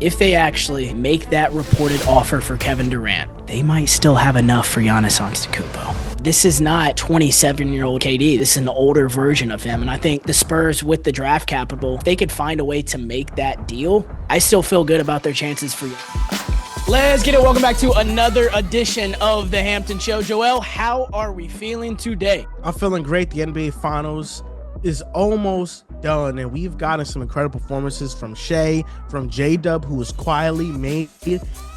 If they actually make that reported offer for Kevin Durant, they might still have enough for Giannis Antetokounmpo. This is not 27-year-old KD. This is an older version of him. And I think the Spurs, with the draft capital, if they could find a way to make that deal, I still feel good about their chances for Let's get it. Welcome back to another edition of the Hampton Show. Joel, how are we feeling today? I'm feeling great. The NBA Finals is almost done, and we've gotten some incredible performances from Shea, from J-Dub, who has quietly made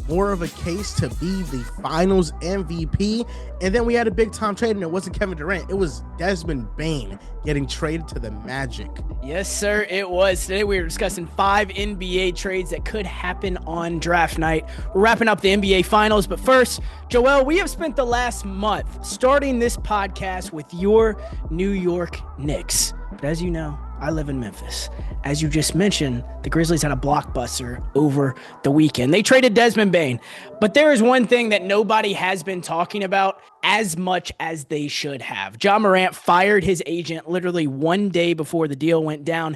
more of a case to be the Finals MVP. And then we had a big-time trade, and it wasn't Kevin Durant. It was Desmond Bane getting traded to the Magic. Yes, sir, it was. Today we were discussing 5 NBA trades that could happen on draft night. We're wrapping up the NBA Finals, but first, Joel, we have spent the last month starting this podcast with your New York Knicks. But as you know, I live in Memphis. As you just mentioned, the Grizzlies had a blockbuster over the weekend. They traded Desmond Bane. But there is one thing that nobody has been talking about as much as they should have. Ja Morant fired his agent literally one day before the deal went down.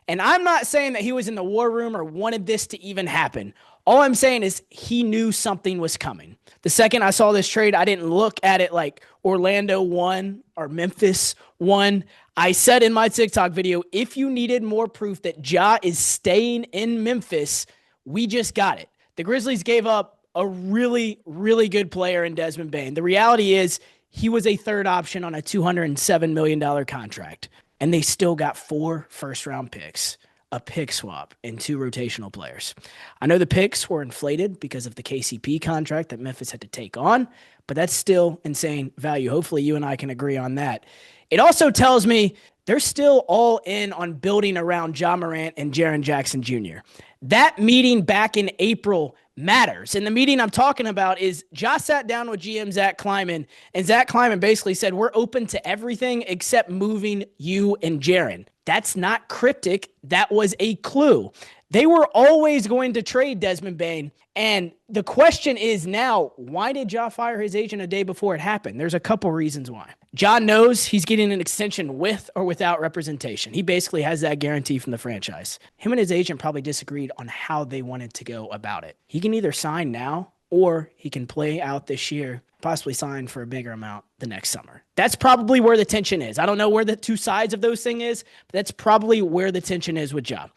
And I'm not saying that he was in the war room or wanted this to even happen. All I'm saying is he knew something was coming. The second I saw this trade, I didn't look at it like Orlando won or Memphis won. I said in my TikTok video, if you needed more proof that Ja is staying in Memphis, we just got it. The Grizzlies gave up a really, really good player in Desmond Bane. The reality is he was a third option on a $207 million contract, and they still got 4 first-round picks, a pick swap, and 2 rotational players. I know the picks were inflated because of the KCP contract that Memphis had to take on, but that's still insane value. Hopefully you and I can agree on that. It also tells me they're still all in on building around Ja Morant and Jaren Jackson Jr. That meeting back in April matters. And the meeting I'm talking about is Ja sat down with GM Zach Kleiman, and Zach Kleiman basically said, we're open to everything except moving you and Jaren. That's not cryptic. That was a clue. They were always going to trade Desmond Bane. And the question is now, why did Ja fire his agent a day before it happened? There's a couple reasons why. Ja knows he's getting an extension with or without representation. He basically has that guarantee from the franchise. Him and his agent probably disagreed on how they wanted to go about it. He can either sign now or he can play out this year, possibly sign for a bigger amount the next summer. That's probably where the tension is. I don't know where the two sides of those things is, but that's probably where the tension is with Ja.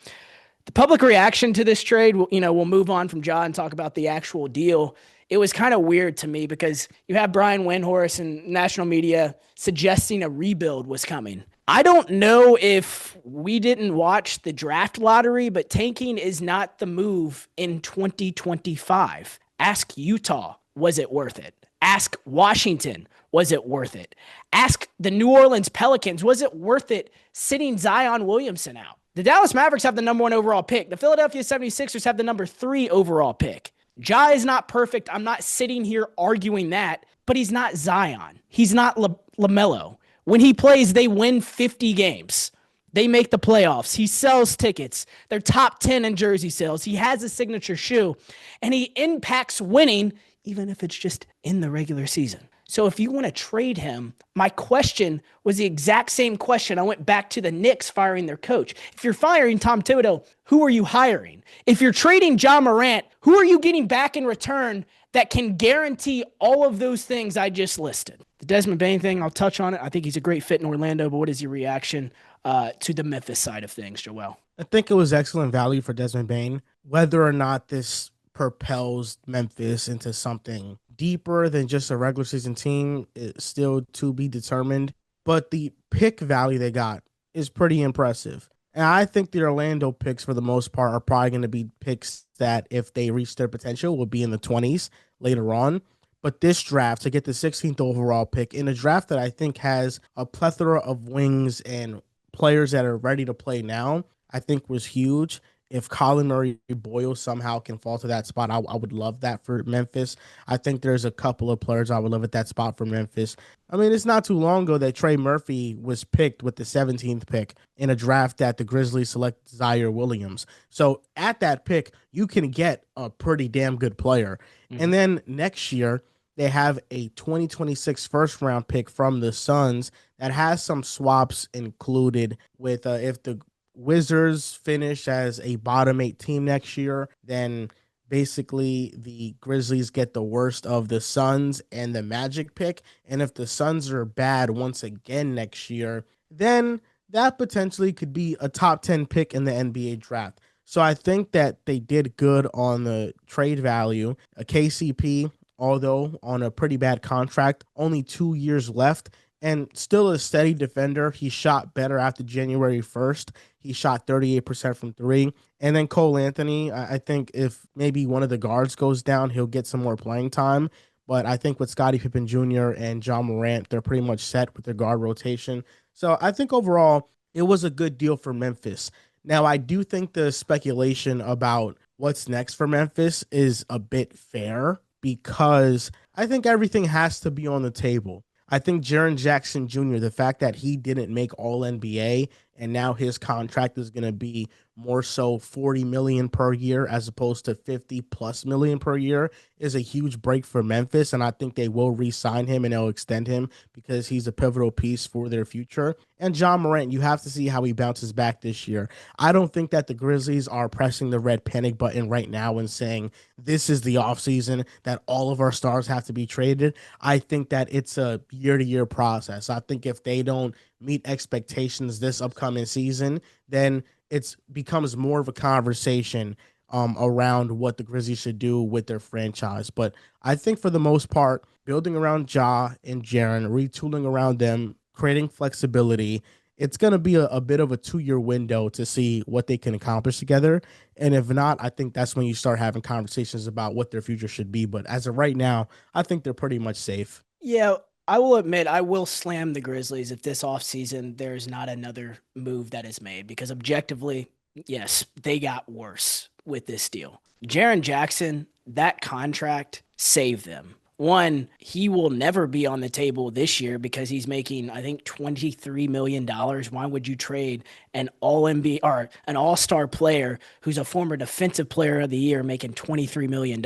The public reaction to this trade, we'll move on from Ja and talk about the actual deal. It was kind of weird to me because you have Brian Windhorst and national media suggesting a rebuild was coming. I don't know if we didn't watch the draft lottery, but tanking is not the move in 2025. Ask Utah, was it worth it? Ask Washington, was it worth it? Ask the New Orleans Pelicans, was it worth it sitting Zion Williamson out? The Dallas Mavericks have the number 1 overall pick. The Philadelphia 76ers have the number 3 overall pick. Ja is not perfect. I'm not sitting here arguing that, but he's not Zion. He's not LaMelo. When he plays, they win 50 games. They make the playoffs. He sells tickets. They're top 10 in jersey sales. He has a signature shoe, and he impacts winning, even if it's just in the regular season. So if you want to trade him, my question was the exact same question. I went back to the Knicks firing their coach. If you're firing Tom Thibodeau, who are you hiring? If you're trading Ja Morant, who are you getting back in return that can guarantee all of those things I just listed? The Desmond Bane thing, I'll touch on it. I think he's a great fit in Orlando, but what is your reaction to the Memphis side of things, Joel? I think it was excellent value for Desmond Bane. Whether or not this propels Memphis into something deeper than just a regular season team is still to be determined, but the pick value they got is pretty impressive. And I think the Orlando picks for the most part are probably going to be picks that if they reach their potential will be in the 20s later on. But this draft, to get the 16th overall pick in a draft that I think has a plethora of wings and players that are ready to play now, I think was huge. If Colin Murray-Boyle somehow can fall to that spot, I would love that for Memphis. I think there's a couple of players I would love at that spot for Memphis. I mean, it's not too long ago that Trey Murphy was picked with the 17th pick in a draft that the Grizzlies select Zaire Williams. So at that pick, you can get a pretty damn good player. Mm-hmm. And then next year, they have a 2026 first-round pick from the Suns that has some swaps included with if the Wizards finish as a bottom 8 team next year, then basically the Grizzlies get the worst of the Suns and the Magic pick. And if the Suns are bad once again next year, then that potentially could be a top 10 pick in the NBA draft. So I think that they did good on the trade value. A KCP, although on a pretty bad contract, only 2 years left, and still a steady defender. He shot better after January 1st. He shot 38% from three. And then Cole Anthony, I think if maybe one of the guards goes down, he'll get some more playing time. But I think with Scottie Pippen Jr. and John Morant, they're pretty much set with their guard rotation. So I think overall, it was a good deal for Memphis. Now, I do think the speculation about what's next for Memphis is a bit fair because I think everything has to be on the table. I think Jaren Jackson Jr., the fact that he didn't make All NBA and now his contract is going to be more so $40 million per year as opposed to $50+ million per year is a huge break for Memphis. And I think they will re-sign him and they'll extend him because he's a pivotal piece for their future. And John Morant, you have to see how he bounces back this year. I don't think that the Grizzlies are pressing the red panic button right now and saying this is the offseason that all of our stars have to be traded. I think that it's a year-to-year process. I think if they don't meet expectations this upcoming season, then it becomes more of a conversation around what the Grizzlies should do with their franchise. But I think for the most part, building around Ja and Jaren, retooling around them, creating flexibility, it's going to be a bit of a 2-year window to see what they can accomplish together. And if not, I think that's when you start having conversations about what their future should be. But as of right now, I think they're pretty much safe. Yeah, I will admit I will slam the Grizzlies if this offseason there's not another move that is made because objectively, yes, they got worse with this deal. Jaren Jackson, that contract saved them. One, he will never be on the table this year because he's making, I think, $23 million. Why would you trade an all-NBA or an all-star player who's a former defensive player of the year making $23 million?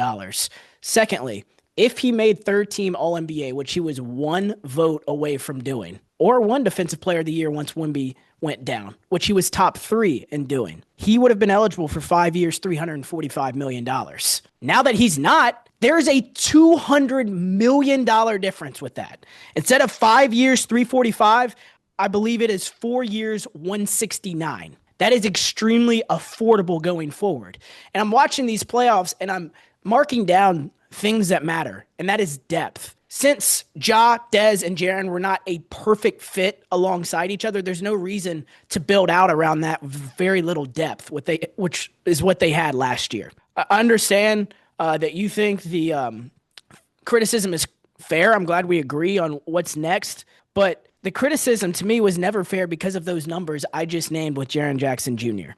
Secondly, if he made third-team All-NBA, which he was one vote away from doing, or one Defensive Player of the Year once Wemby went down, which he was top 3 in doing, he would have been eligible for 5 years, $345 million. Now that he's not, there's a $200 million difference with that. Instead of 5 years, $345, I believe it is 4 years, $169. That is extremely affordable going forward. And I'm watching these playoffs, and I'm marking down things that matter, and that is depth. Since Ja, Dez, and Jaren were not a perfect fit alongside each other, there's no reason to build out around that very little depth, which is what they had last year. I understand that you think the criticism is fair. I'm glad we agree on what's next, but the criticism to me was never fair because of those numbers I just named with Jaren Jackson Jr.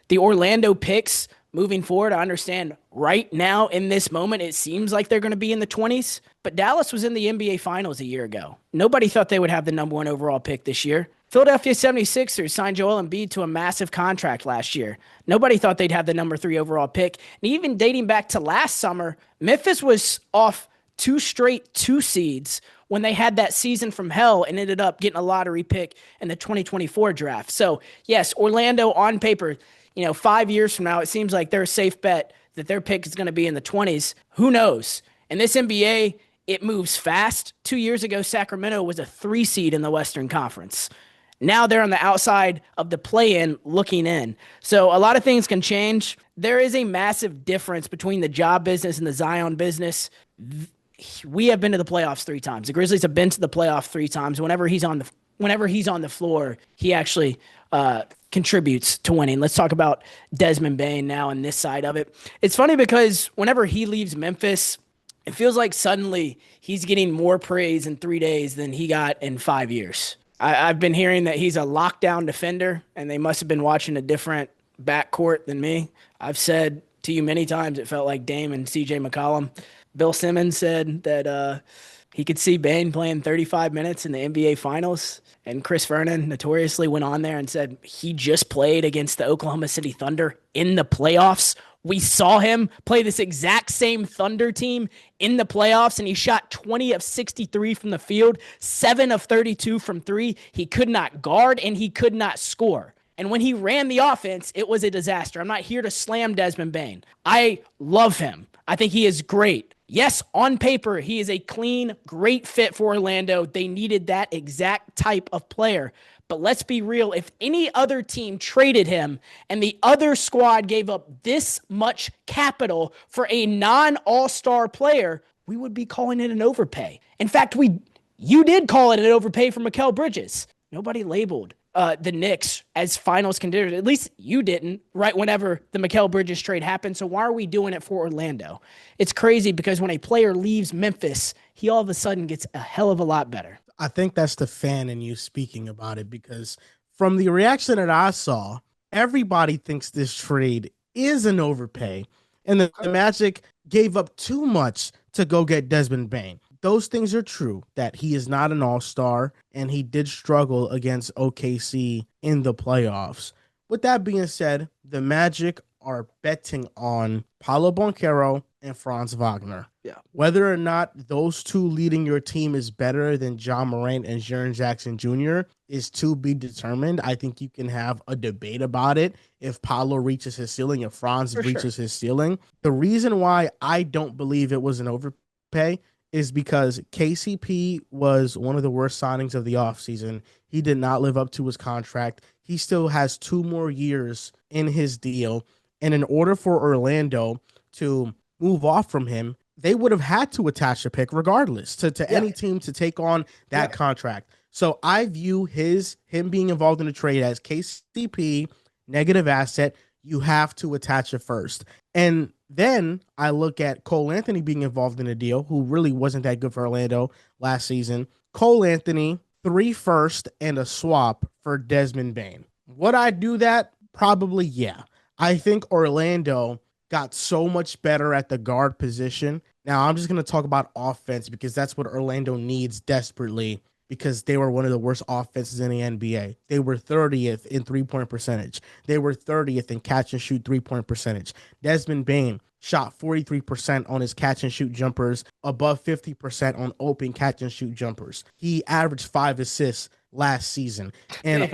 The Orlando picks moving forward, I understand right now in this moment, it seems like they're going to be in the 20s, but Dallas was in the NBA Finals a year ago. Nobody thought they would have the number 1 overall pick this year. Philadelphia 76ers signed Joel Embiid to a massive contract last year. Nobody thought they'd have the number 3 overall pick. And even dating back to last summer, Memphis was off 2 straight 2 seeds when they had that season from hell and ended up getting a lottery pick in the 2024 draft. So yes, Orlando on paper, 5 years from now, it seems like they're a safe bet that their pick is going to be in the 20s. Who knows? In this NBA, it moves fast. 2 years ago, Sacramento was a 3 seed in the Western Conference. Now they're on the outside of the play-in looking in. So a lot of things can change. There is a massive difference between the job business and the Zion business. We have been to the playoffs 3 times. The Grizzlies have been to the playoffs 3 times. Whenever he's on the floor, he actually contributes to winning. Let's talk about Desmond Bane now on this side of it. It's funny because whenever he leaves Memphis, it feels like suddenly he's getting more praise in 3 days than he got in 5 years. I've been hearing that he's a lockdown defender, and they must have been watching a different backcourt than me. I've said to you many times it felt like Dame and CJ McCollum. Bill Simmons said that he could see Bane playing 35 minutes in the NBA Finals. And Chris Vernon notoriously went on there and said he just played against the Oklahoma City Thunder in the playoffs. We saw him play this exact same Thunder team in the playoffs, and he shot 20 of 63 from the field, 7 of 32 from 3. He could not guard, and he could not score. And when he ran the offense, it was a disaster. I'm not here to slam Desmond Bane. I love him. I think he is great. Yes, on paper, he is a clean, great fit for Orlando. They needed that exact type of player. But let's be real. If any other team traded him and the other squad gave up this much capital for a non-all-star player, we would be calling it an overpay. In fact, you did call it an overpay for Mikal Bridges. Nobody labeled the Knicks as finals contenders. At least you didn't, right whenever the Mikal Bridges trade happened. So why are we doing it for Orlando? It's crazy because when a player leaves Memphis, he all of a sudden gets a hell of a lot better. I think that's the fan in you speaking about it, because from the reaction that I saw, everybody thinks this trade is an overpay, and the Magic gave up too much to go get Desmond Bane. Those things are true, that he is not an all-star, and he did struggle against OKC in the playoffs. With that being said, the Magic are betting on Paolo Banchero and Franz Wagner. Yeah. Whether or not those two leading your team is better than John Morant and Jaren Jackson Jr. is to be determined. I think you can have a debate about it if Paolo reaches his ceiling, if Franz reaches his ceiling. The reason why I don't believe it was an overpay is because KCP was one of the worst signings of the offseason. He did not live up to his contract. He still has 2 more years in his deal. And in order for Orlando to move off from him, they would have had to attach a pick regardless to any team to take on that contract. So I view him being involved in the trade as KCP, negative asset. You have to attach it first. And then I look at Cole Anthony being involved in a deal, who really wasn't that good for Orlando last season. Cole Anthony, 3 firsts and a swap for Desmond Bane. Would I do that? Probably, yeah. I think Orlando got so much better at the guard position. Now, I'm just going to talk about offense because that's what Orlando needs desperately, because they were one of the worst offenses in the NBA. They were 30th in three-point percentage. They were 30th in catch-and-shoot three-point percentage. Desmond Bane shot 43% on his catch-and-shoot jumpers, above 50% on open catch-and-shoot jumpers. He averaged 5 assists last season. And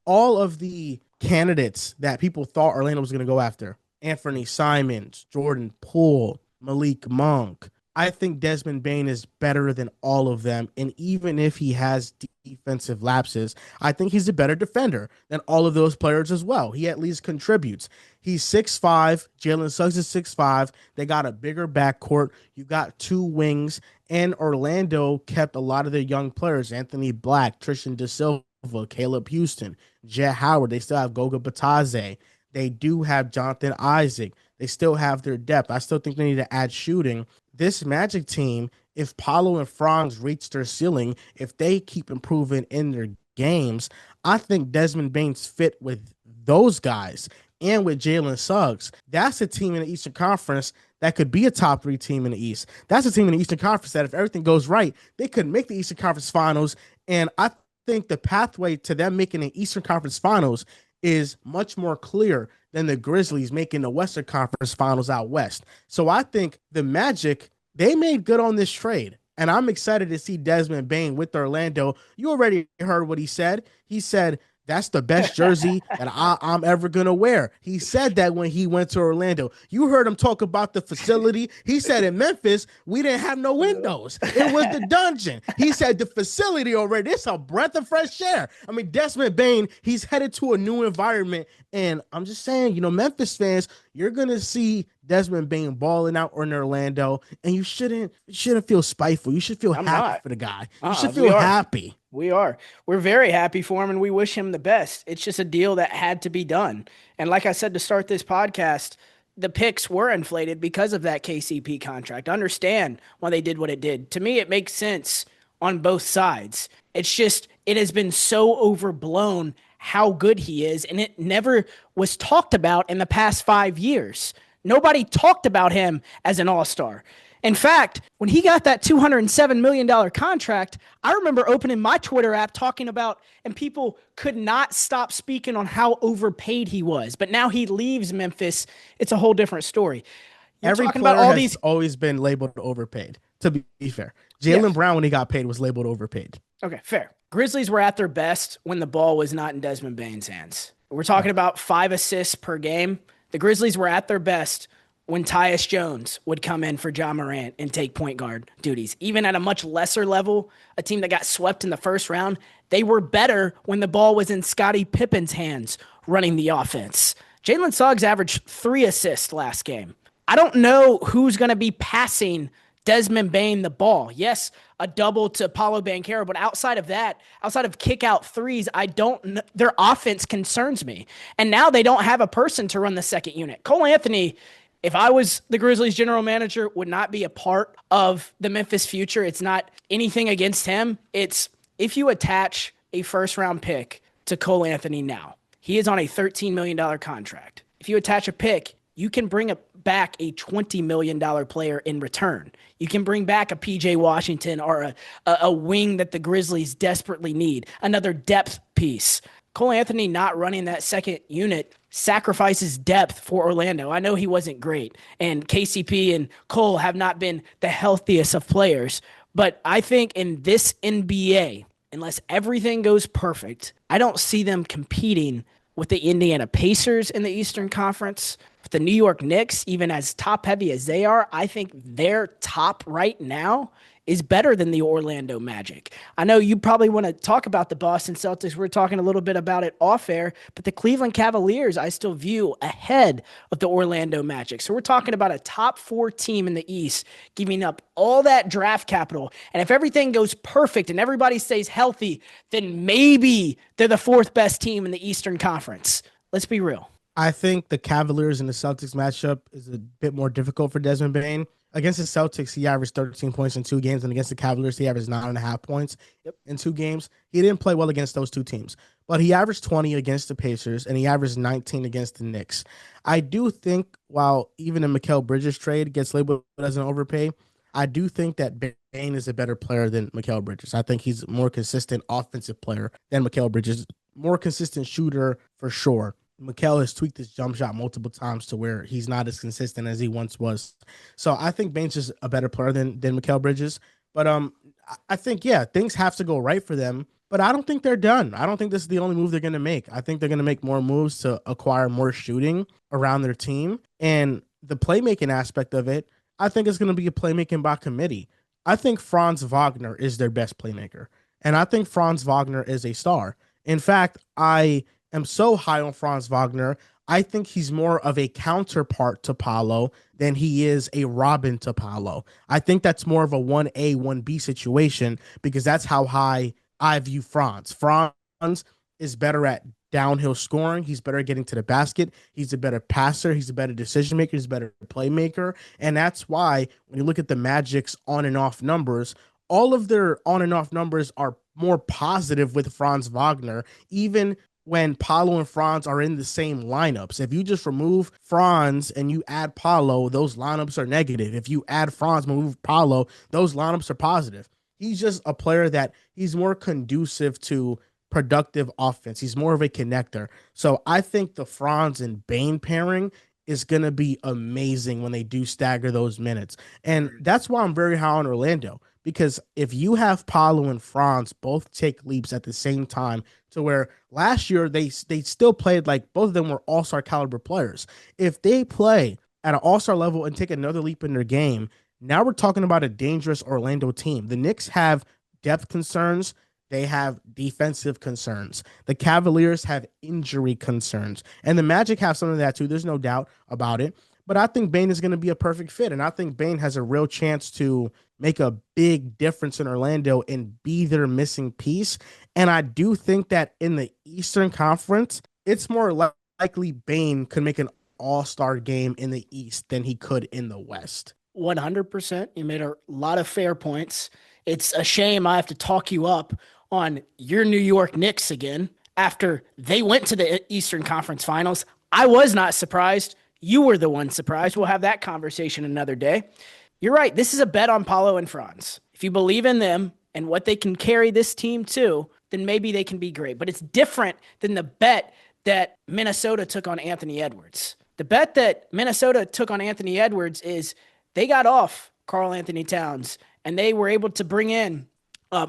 all of the candidates that people thought Orlando was going to go after, Anthony Simons, Jordan Poole, Malik Monk, I think Desmond Bane is better than all of them. And even if he has defensive lapses, I think he's a better defender than all of those players as well. He at least contributes. He's 6'5". Jalen Suggs is 6'5". They got a bigger backcourt. You got 2 wings. And Orlando kept a lot of their young players, Anthony Black, Tristan Da Silva, Caleb Houston, Jet Howard. They still have Goga Batadze. They do have Jonathan Isaac. They still have their depth. I still think they need to add shooting. This Magic team, if Paolo and Franz reach their ceiling, if they keep improving in their games, I think Desmond Bane's fit with those guys and with Jalen Suggs. That's a team in the Eastern Conference that could be a top 3 team in the East. That's a team in the Eastern Conference that if everything goes right, they could make the Eastern Conference Finals. And I think the pathway to them making the Eastern Conference Finals is much more clear than the Grizzlies making the Western Conference Finals out west. So I think the Magic, they made good on this trade. And I'm excited to see Desmond Bane with Orlando. You already heard what he said. He said, that's the best jersey that I'm ever going to wear. He said that when he went to Orlando. You heard him talk about the facility. He said in Memphis, we didn't have no windows. It was the dungeon. He said the facility already, it's a breath of fresh air. I mean, Desmond Bane, he's headed to a new environment. And I'm just saying, Memphis fans, you're going to see Desmond Bane balling out in Orlando, and you shouldn't feel spiteful. You should feel happy for the guy. You should feel happy. We are. We're very happy for him, and we wish him the best. It's just a deal that had to be done. And like I said to start this podcast, the picks were inflated because of that KCP contract. Understand why they did what it did. To me, it makes sense on both sides. It's just, it has been so overblown how good he is, and it never was talked about in the past 5 years. Nobody talked about him as an all-star. In fact, when he got that $207 million contract, I remember opening my Twitter app talking about, and people could not stop speaking on how overpaid he was. But now he leaves Memphis. It's a whole different story. Every player has always been labeled overpaid, to be fair. Jaylen Brown, when he got paid, was labeled overpaid. Okay, fair. Grizzlies were at their best when the ball was not in Desmond Bane's hands. We're talking about 5 assists per game. The Grizzlies were at their best when Tyus Jones would come in for Ja Morant and take point guard duties. Even at a much lesser level, a team that got swept in the first round, they were better when the ball was in Scottie Pippen's hands running the offense. Jalen Suggs averaged 3 assists last game. I don't know who's going to be passing Desmond Bane the ball. Yes, a double to Paolo Banchero, but outside of that, outside of kick out threes, their offense concerns me. And now they don't have a person to run the second unit. Cole Anthony, if I was the Grizzlies general manager, would not be a part of the Memphis future. It's not anything against him. It's if you attach a first round pick to Cole Anthony now, he is on a $13 million contract. If you attach a pick, you can bring back a $20 million player in return. You can bring back a PJ Washington or a wing that the Grizzlies desperately need, another depth piece. Cole Anthony not running that second unit sacrifices depth for Orlando. I know he wasn't great, and KCP and Cole have not been the healthiest of players, but I think in this NBA, unless everything goes perfect, I don't see them competing with the Indiana Pacers in the Eastern Conference. With the New York Knicks, even as top-heavy as they are, I think their top right now is better than the Orlando Magic. I know you probably want to talk about the Boston Celtics. We're talking a little bit about it off air, but the Cleveland Cavaliers I still view ahead of the Orlando Magic. So we're talking about a top 4 team in the East giving up all that draft capital. And if everything goes perfect and everybody stays healthy, then maybe they're the 4th best team in the Eastern Conference. Let's be real. I think the Cavaliers and the Celtics matchup is a bit more difficult for Desmond Bane. Against the Celtics, he averaged 13 points in 2 games, and against the Cavaliers, he averaged 9.5 points in 2 games. He didn't play well against those 2 teams, but he averaged 20 against the Pacers, and he averaged 19 against the Knicks. I do think, while even a Mikal Bridges trade gets labeled as an overpay, I do think that Bane is a better player than Mikal Bridges. I think he's a more consistent offensive player than Mikal Bridges, more consistent shooter for sure. Mikal has tweaked his jump shot multiple times to where he's not as consistent as he once was. So I think Bane's just a better player than Mikal Bridges. But I think, yeah, things have to go right for them. But I don't think they're done. I don't think this is the only move they're going to make. I think they're going to make more moves to acquire more shooting around their team. And the playmaking aspect of it, I think it's going to be a playmaking by committee. I think Franz Wagner is their best playmaker. And I think Franz Wagner is a star. In fact, I am so high on Franz Wagner. I think he's more of a counterpart to Paolo than he is a Robin to Paolo. I think that's more of a 1A, 1B situation because that's how high I view Franz. Franz is better at downhill scoring. He's better at getting to the basket. He's a better passer. He's a better decision maker. He's a better playmaker. And that's why when you look at the Magic's on and off numbers, all of their on and off numbers are more positive with Franz Wagner, even when Paolo and Franz are in the same lineups. If you just remove Franz and you add Paolo, those lineups are negative. If you add Franz and remove Paolo, those lineups are positive. He's just a player that he's more conducive to productive offense. He's more of a connector. So I think the Franz and Bane pairing is going to be amazing when they do stagger those minutes. And that's why I'm very high on Orlando, because if you have Paolo and Franz both take leaps at the same time, to where last year they still played like both of them were all-star caliber players. If they play at an all-star level and take another leap in their game, now we're talking about a dangerous Orlando team. The Knicks have depth concerns. They have defensive concerns. The Cavaliers have injury concerns. And the Magic have some of that too. There's no doubt about it. But I think Bane is going to be a perfect fit. And I think Bane has a real chance to make a big difference in Orlando and be their missing piece. And I do think that in the Eastern Conference, it's more likely Bane could make an all-star game in the East than he could in the West. 100%. You made a lot of fair points. It's a shame I have to talk you up on your New York Knicks again after they went to the Eastern Conference Finals. I was not surprised. You were the one surprised. We'll have that conversation another day. You're right. This is a bet on Paolo and Franz. If you believe in them and what they can carry this team to, then maybe they can be great. But it's different than the bet that Minnesota took on Anthony Edwards. The bet that Minnesota took on Anthony Edwards is they got off Karl Anthony Towns and they were able to bring in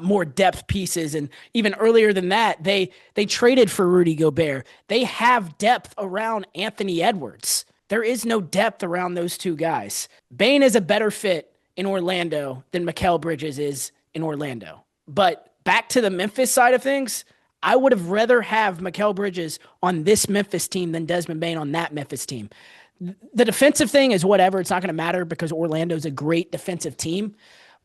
more depth pieces. And even earlier than that, they traded for Rudy Gobert. They have depth around Anthony Edwards. There is no depth around those two guys. Bane is a better fit in Orlando than Mikal Bridges is in Orlando. But back to the Memphis side of things, I would have rather have Mikal Bridges on this Memphis team than Desmond Bane on that Memphis team. The defensive thing is whatever. It's not going to matter because Orlando's a great defensive team.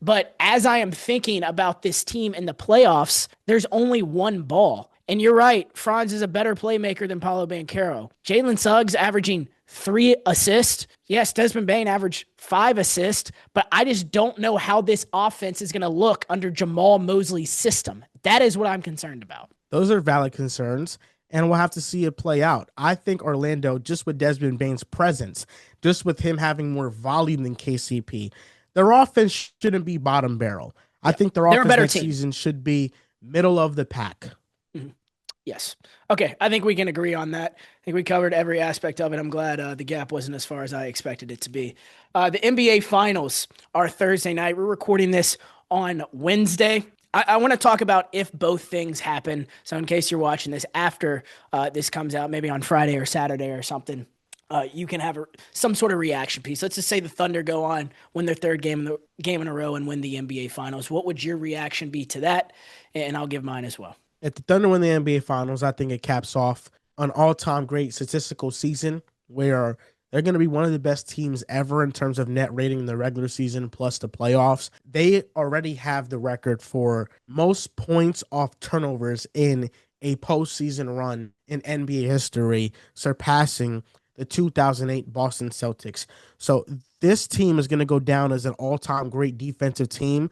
But as I am thinking about this team in the playoffs, there's only one ball. And you're right, Franz is a better playmaker than Paolo Banchero. Jalen Suggs averaging 3 assists. Yes, Desmond Bane averaged 5 assists, but I just don't know how this offense is going to look under Jamal Mosley's system. That is what I'm concerned about. Those are valid concerns, and we'll have to see it play out. I think Orlando, just with Desmond Bane's presence, just with him having more volume than KCP, their offense shouldn't be bottom barrel. Yeah, I think their offense next season should be middle of the pack. Mm-hmm. Yes. Okay, I think we can agree on that. I think we covered every aspect of it. I'm glad the gap wasn't as far as I expected it to be. The NBA Finals are Thursday night. We're recording this on Wednesday. I want to talk about if both things happen. So in case you're watching this after this comes out, maybe on Friday or Saturday or something, you can have some sort of reaction piece. Let's just say the Thunder go on, win their third game in a row, and win the NBA Finals. What would your reaction be to that? And I'll give mine as well. If the Thunder win the NBA Finals, I think it caps off an all-time great statistical season where they're going to be one of the best teams ever in terms of net rating in the regular season plus the playoffs. They already have the record for most points off turnovers in a postseason run in NBA history, surpassing the 2008 Boston Celtics. So this team is going to go down as an all-time great defensive team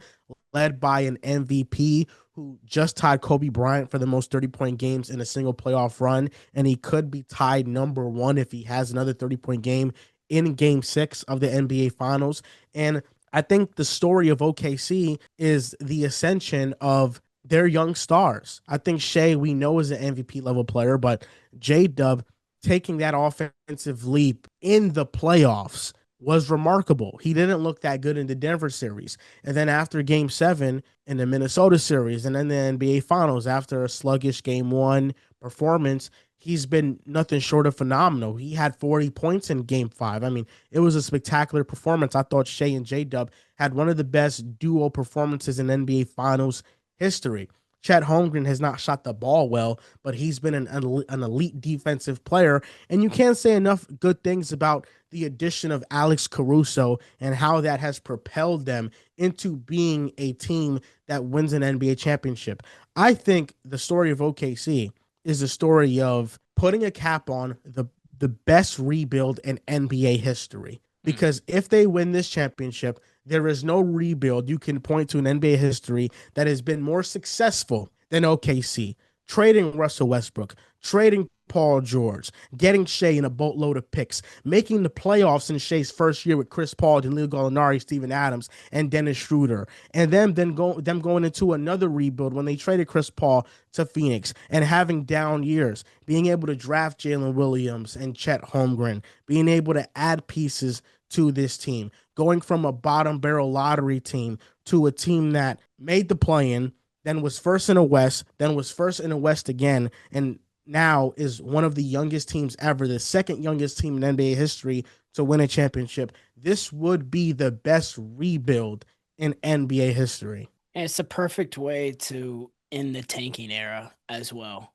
led by an MVP who just tied Kobe Bryant for the most 30-point games in a single playoff run, and he could be tied number 1 if he has another 30-point game in Game 6 of the NBA Finals. And I think the story of OKC is the ascension of their young stars. I think Shea, we know, is an MVP-level player, but J-Dub taking that offensive leap in the playoffs was remarkable. He didn't look that good in the Denver series. And then after Game 7 in the Minnesota series and then the NBA Finals, after a sluggish Game 1 performance, he's been nothing short of phenomenal. He had 40 points in Game 5. I mean, it was a spectacular performance. I thought Shea and J-Dub had one of the best duo performances in NBA Finals history. Chet Holmgren has not shot the ball well, but he's been an elite defensive player. And you can't say enough good things about the addition of Alex Caruso and how that has propelled them into being a team that wins an NBA championship. I think the story of OKC is the story of putting a cap on the best rebuild in NBA history. Because if they win this championship, there is no rebuild you can point to in NBA history that has been more successful than OKC. Trading Russell Westbrook, trading Paul George, getting Shea in a boatload of picks, making the playoffs in Shea's first year with Chris Paul, Danilo Gallinari, Steven Adams, and Dennis Schroeder. And then going into another rebuild when they traded Chris Paul to Phoenix and having down years, being able to draft Jalen Williams and Chet Holmgren, being able to add pieces to this team, going from a bottom barrel lottery team to a team that made the play-in, then was first in the West, then was first in the West again, and now is one of the youngest teams ever, the second youngest team in NBA history to win a championship. This would be the best rebuild in NBA history. And it's a perfect way to end the tanking era as well.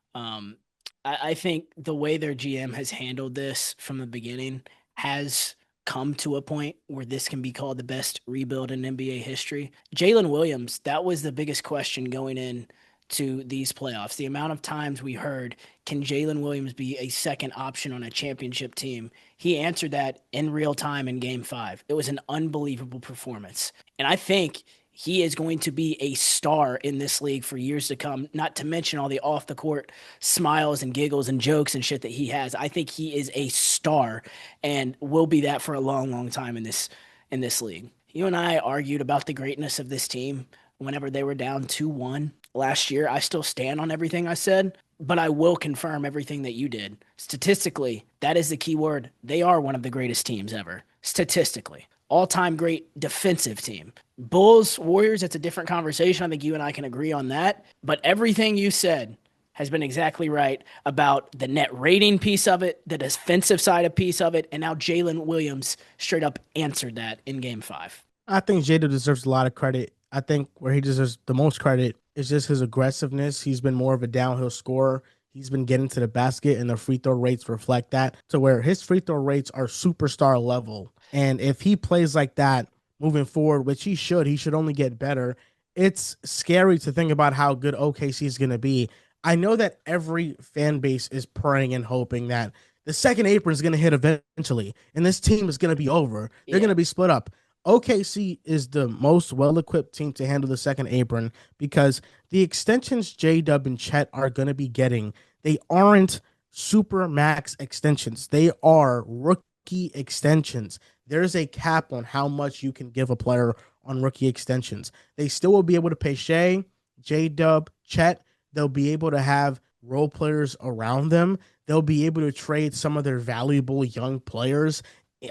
I think the way their GM has handled this from the beginning has come to a point where this can be called the best rebuild in NBA history. Jalen Williams, that was the biggest question going in to these playoffs. The amount of times we heard, can Jalen Williams be a second option on a championship team? He answered that in real time in Game 5. It was an unbelievable performance. And I think he is going to be a star in this league for years to come, not to mention all the off-the-court smiles and giggles and jokes and shit that he has. I think he is a star and will be that for a long, long time in this league. You and I argued about the greatness of this team whenever they were down 2-1 last year. I still stand on everything I said, but I will confirm everything that you did. Statistically, that is the key word. They are one of the greatest teams ever, statistically. all-time great defensive team. Bulls, Warriors, it's a different conversation. I think you and I can agree on that. But everything you said has been exactly right about the net rating piece of it, the defensive side of piece of it, and now Jalen Williams straight up answered that in Game 5. I think Jada deserves a lot of credit. I think where he deserves the most credit is just his aggressiveness. He's been more of a downhill scorer. He's been getting to the basket, and the free throw rates reflect that, to where his free throw rates are superstar level. And if he plays like that moving forward, which he should only get better. It's scary to think about how good OKC is going to be. I know that every fan base is praying and hoping that the second apron is going to hit eventually, and this team is going to be over. They're going to be split up. OKC is the most well-equipped team to handle the second apron because the extensions J-Dub and Chet are going to be getting, they aren't super max extensions. They are rookie extensions. There's a cap on how much you can give a player on rookie extensions. They still will be able to pay Shea, J-Dub, Chet. They'll be able to have role players around them. They'll be able to trade some of their valuable young players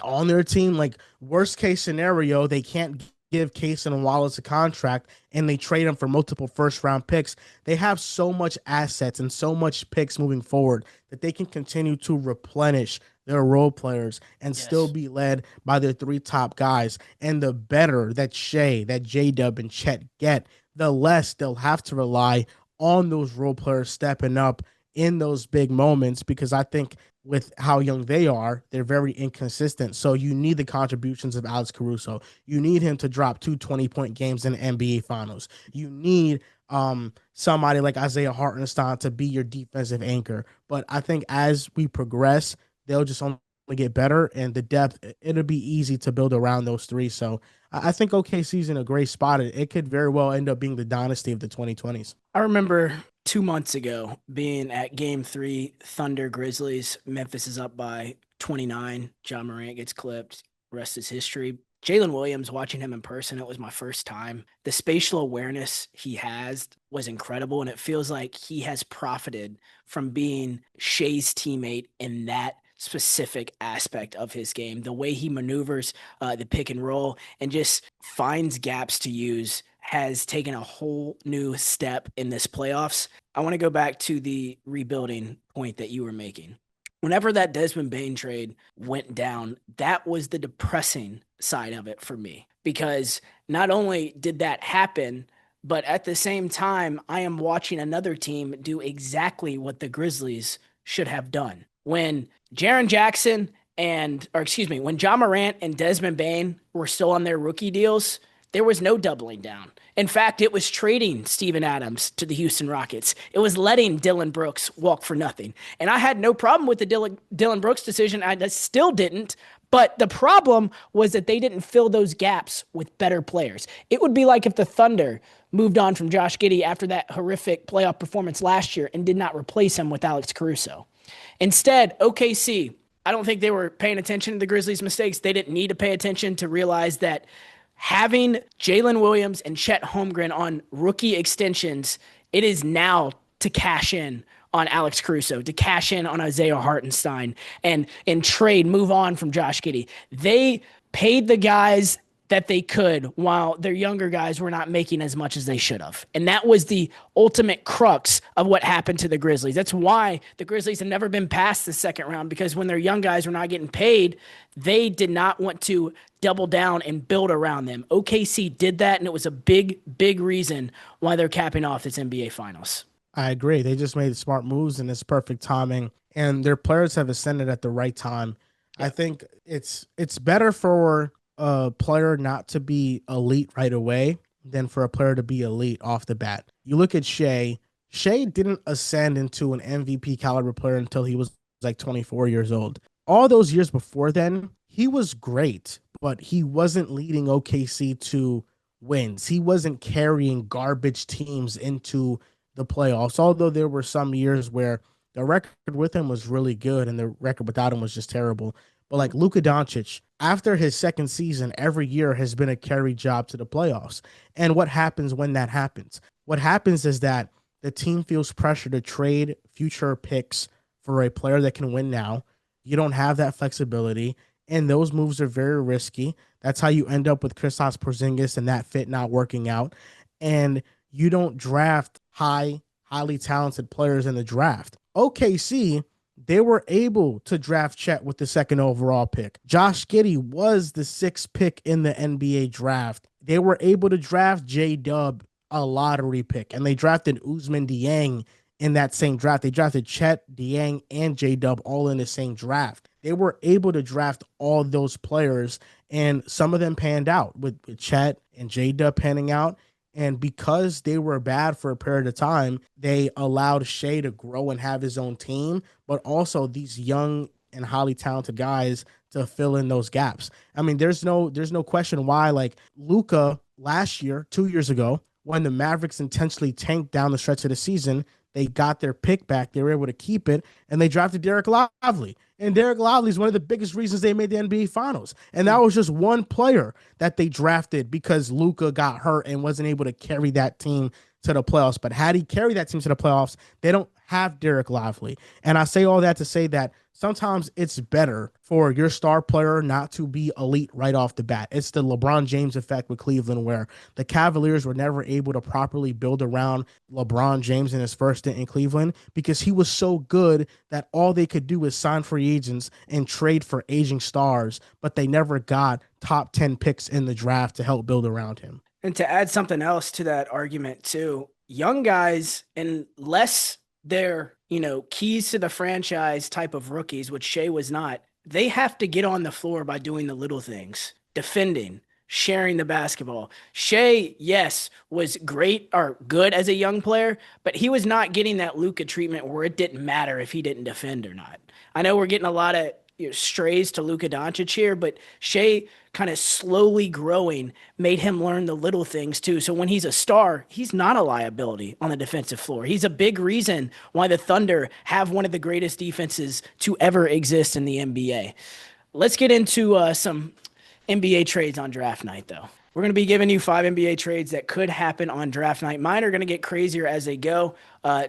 on their team. Like, worst case scenario, they can't give Case and Wallace a contract and they trade them for multiple first round picks. They have so much assets and so much picks moving forward that they can continue to replenish their role players and still be led by their three top guys. And the better that Shea, that J-Dub, and Chet get, the less they'll have to rely on those role players stepping up in those big moments, because I think with how young they are, they're very inconsistent. So you need the contributions of Alex Caruso. You need him to drop 2 20-point games in the NBA Finals. You need somebody like Isaiah Hartenstein to be your defensive anchor. But I think as we progress, they'll just only get better, and the depth, it'll be easy to build around those three. So I think OKC's in a great spot. It could very well end up being the dynasty of the 2020s. I remember 2 months ago being at Game 3, Thunder Grizzlies. Memphis is up by 29. John Morant gets clipped. Rest is history. Jalen Williams, watching him in person, it was my first time. The spatial awareness he has was incredible, and it feels like he has profited from being Shea's teammate in that specific aspect of his game. The way he maneuvers the pick and roll and just finds gaps to use has taken a whole new step in this playoffs. I want to go back to the rebuilding point that you were making. Whenever that Desmond Bane trade went down, that was the depressing side of it for me, because not only did that happen, but at the same time, I am watching another team do exactly what the Grizzlies should have done. When Jaren Jackson when John Morant and Desmond Bane were still on their rookie deals, there was no doubling down. In fact, it was trading Steven Adams to the Houston Rockets. It was letting Dillon Brooks walk for nothing. And I had no problem with the Dillon Brooks decision. I still didn't. But the problem was that they didn't fill those gaps with better players. It would be like if the Thunder moved on from Josh Giddey after that horrific playoff performance last year and did not replace him with Alex Caruso. Instead, OKC, I don't think they were paying attention to the Grizzlies' mistakes. They didn't need to pay attention to realize that having Jalen Williams and Chet Holmgren on rookie extensions, it is now to cash in on Alex Caruso, to cash in on Isaiah Hartenstein, and trade, move on from Josh Giddey. They paid the guys that they could while their younger guys were not making as much as they should have. And that was the ultimate crux of what happened to the Grizzlies. That's why the Grizzlies have never been past the second round, because when their young guys were not getting paid, they did not want to double down and build around them. OKC did that, and it was a big, big reason why they're capping off this NBA Finals. I agree. They just made smart moves, and it's perfect timing, and their players have ascended at the right time. Yeah. I think it's better for a player not to be elite right away than for a player to be elite off the bat. You look at Shea. Shea didn't ascend into an MVP caliber player until he was like 24 years old. All those years before then, he was great, but he wasn't leading OKC to wins. He wasn't carrying garbage teams into the playoffs, although there were some years where the record with him was really good and the record without him was just terrible. But like Luka Doncic, after his second season, every year has been a carry job to the playoffs. And what happens when that happens? What happens is that the team feels pressure to trade future picks for a player that can win now. You don't have that flexibility. and those moves are very risky. That's how you end up with Kristaps Porzingis and that fit not working out. And you don't draft highly talented players in the draft. OKC, they were able to draft Chet with the second overall pick. Josh Giddey was the sixth pick in the NBA draft. They were able to draft J-Dub, a lottery pick, and they drafted Ousmane Dieng in that same draft. They drafted Chet, Dieng, and J-Dub all in the same draft. They were able to draft all those players, and some of them panned out with Chet and J-Dub panning out. And because they were bad for a period of time, they allowed Shea to grow and have his own team, but also these young and highly talented guys to fill in those gaps. I mean, there's no question why, like Luka last year, 2 years ago, when the Mavericks intentionally tanked down the stretch of the season, they got their pick back. They were able to keep it, and they drafted Derek Lively. And Derek Lively is one of the biggest reasons they made the NBA Finals. And that was just one player that they drafted because Luka got hurt and wasn't able to carry that team to the playoffs. But had he carried that team to the playoffs, they don't have Derek Lively. And I say all that to say that sometimes it's better for your star player not to be elite right off the bat. It's the LeBron James effect with Cleveland, where the Cavaliers were never able to properly build around LeBron James in his first stint in Cleveland because he was so good that all they could do was sign free agents and trade for aging stars, but they never got top 10 picks in the draft to help build around him. And to add something else to that argument too, young guys, unless they're, keys to the franchise type of rookies, which Shea was not, they have to get on the floor by doing the little things, defending, sharing the basketball. Shea, yes, was great or good as a young player, but he was not getting that Luka treatment where it didn't matter if he didn't defend or not. I know we're getting a lot of strays to Luka Doncic here, but Shea kind of slowly growing made him learn the little things too. So when he's a star, he's not a liability on the defensive floor. He's a big reason why the Thunder have one of the greatest defenses to ever exist in the NBA. Let's get into some NBA trades on draft night, though. We're going to be giving you 5 NBA trades that could happen on draft night. Mine are going to get crazier as they go.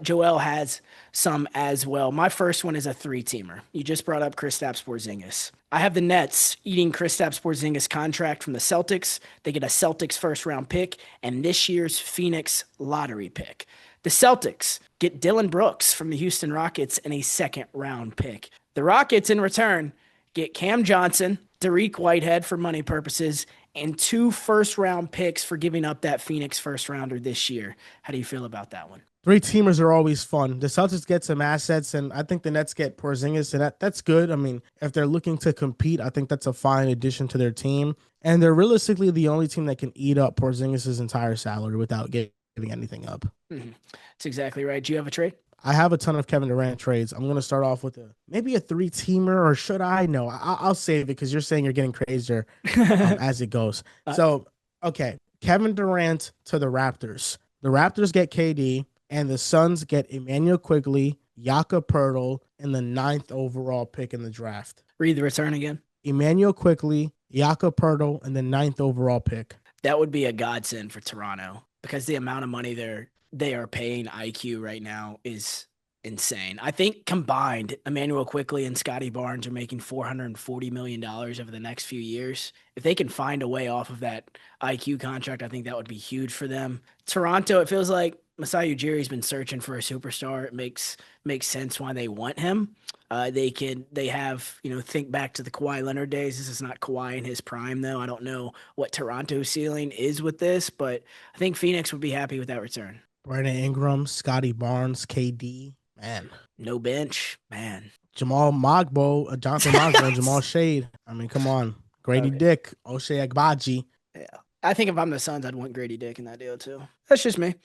Joel has some as well. My first one is a 3-teamer. You just brought up Kristaps Porzingis. I have the Nets eating Kristaps Porzingis' contract from the Celtics. They get a Celtics first-round pick and this year's Phoenix lottery pick. The Celtics get Dylan Brooks from the Houston Rockets and a second-round pick. The Rockets, in return, get Cam Johnson, Dariq Whitehead for money purposes, and 2 first-round picks for giving up that Phoenix first-rounder this year. How do you feel about that one? 3-teamers are always fun. The Celtics get some assets, and I think the Nets get Porzingis, and that's good. I mean, if they're looking to compete, I think that's a fine addition to their team. And they're realistically the only team that can eat up Porzingis' entire salary without giving anything up. Mm-hmm. That's exactly right. Do you have a trade? I have a ton of Kevin Durant trades. I'm going to start off with maybe a 3-teamer, or should I? No, I'll save it because you're saying you're getting crazier as it goes. So, okay, Kevin Durant to the Raptors. The Raptors get KD, and the Suns get Emmanuel Quigley, Jakob Poeltl, and the 9th overall pick in the draft. Read the return again. Emmanuel Quigley, Jakob Poeltl, and the 9th overall pick. That would be a godsend for Toronto because the amount of money they are paying IQ right now is insane. I think combined, Emmanuel Quigley and Scotty Barnes are making $440 million over the next few years. If they can find a way off of that IQ contract, I think that would be huge for them. Toronto, it feels like Masai Ujiri's been searching for a superstar. It makes sense why they want him. They have, think back to the Kawhi Leonard days. This is not Kawhi in his prime, though. I don't know what Toronto's ceiling is with this, but I think Phoenix would be happy with that return. Brandon Ingram, Scotty Barnes, KD, man. No bench, man. Jamal Magbo, Jonathan Magbo, Jamal Shade. I mean, come on. Grady Dick, Osei Agbaji. Yeah. I think if I'm the Suns, I'd want Grady Dick in that deal, too. That's just me.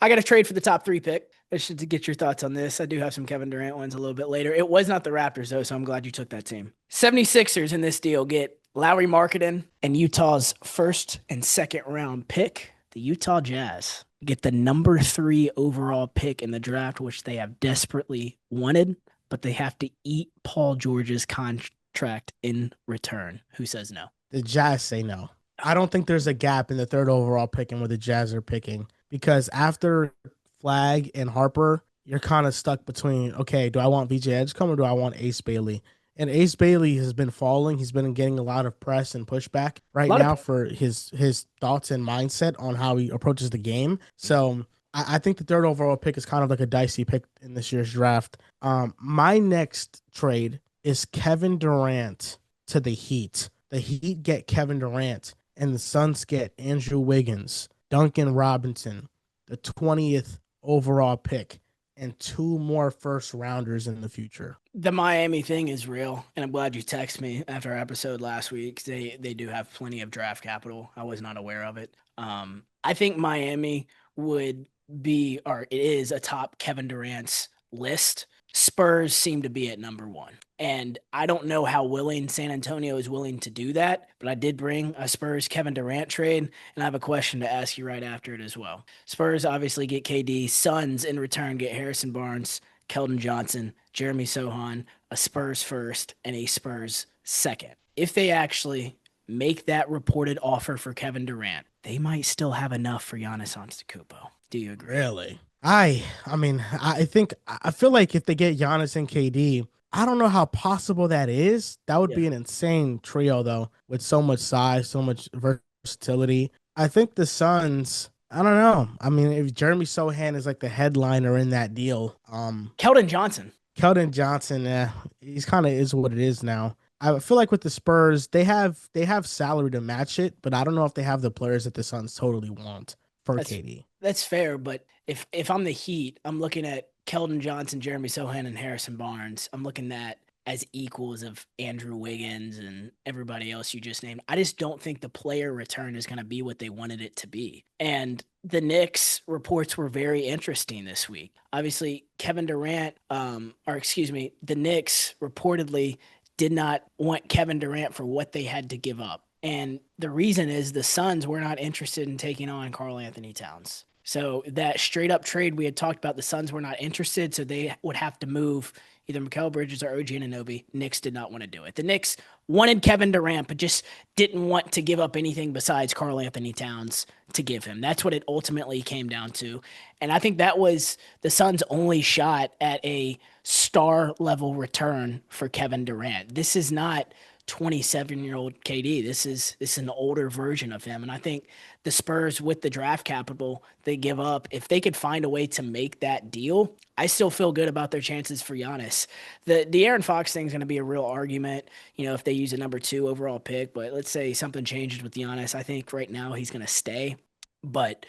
I got to trade for the top 3 pick. I should get your thoughts on this. I do have some Kevin Durant ones a little bit later. It was not the Raptors, though, so I'm glad you took that team. 76ers in this deal get Lauri Markkanen and Utah's first and second round pick. The Utah Jazz get the number 3 overall pick in the draft, which they have desperately wanted, but they have to eat Paul George's contract in return. Who says no? The Jazz say no. I don't think there's a gap in the 3rd overall pick and where the Jazz are picking, because after Flagg and Harper, you're kind of stuck between, okay, do I want VJ Edgecombe or do I want Ace Bailey? And Ace Bailey has been falling. He's been getting a lot of press and pushback A right lot of now for his thoughts and mindset on how he approaches the game. So I think the third overall pick is kind of like a dicey pick in this year's draft. My next trade is Kevin Durant to the Heat. The Heat get Kevin Durant, and the Suns get Andrew Wiggins, Duncan Robinson, the 20th overall pick, and two more first rounders in the future. the Miami thing is real, and I'm glad you texted me after our episode last week. They do have plenty of draft capital. I was not aware of it. I think Miami would be, or it is, a top Kevin Durant's list. Spurs seem to be at number one. And I don't know how willing San Antonio is willing to do that, but I did bring a Spurs Kevin Durant trade, and I have a question to ask you right after it as well. Spurs obviously get KD. Suns in return get Harrison Barnes, Keldon Johnson, Jeremy Sohan, a Spurs first, and a Spurs second. If they actually make that reported offer for Kevin Durant, they might still have enough for Giannis Antetokounmpo. Do you agree? Really? I mean, I feel like if they get Giannis and KD, I don't know how possible that is. That would Yeah. be an insane trio though, with so much size, so much versatility. I think the Suns, I don't know. I mean, if Jeremy Sohan is like the headliner in that deal, Keldon Johnson. Keldon Johnson, he's kind of is what it is now. I feel like with the Spurs, they have salary to match it, but I don't know if they have the players that the Suns totally want for That's KD. that's fair, but if I'm the Heat, I'm looking at Keldon Johnson, Jeremy Sohan, and Harrison Barnes. I'm looking at as equals of Andrew Wiggins and everybody else you just named. I just don't think the player return is going to be what they wanted it to be. And the Knicks reports were very interesting this week. Obviously, Kevin Durant, the Knicks reportedly did not want Kevin Durant for what they had to give up. And the reason is the Suns were not interested in taking on Karl Anthony Towns. So that straight up trade we had talked about, the Suns were not interested, so they would have to move either Mikal Bridges or OG Anunoby. Knicks did not want to do it. The Knicks wanted Kevin Durant, but just didn't want to give up anything besides Karl Anthony Towns to give him. That's what it ultimately came down to. And I think that was the Suns' only shot at a star level return for Kevin Durant. This is not 27-year-old KD. This is an older version of him. And I think the Spurs, with the draft capital they give up, if they could find a way to make that deal, I still feel good about their chances for Giannis. The Aaron Fox thing is going to be a real argument, if they use a number 2 overall pick. But let's say something changes with Giannis. I think right now he's going to stay. But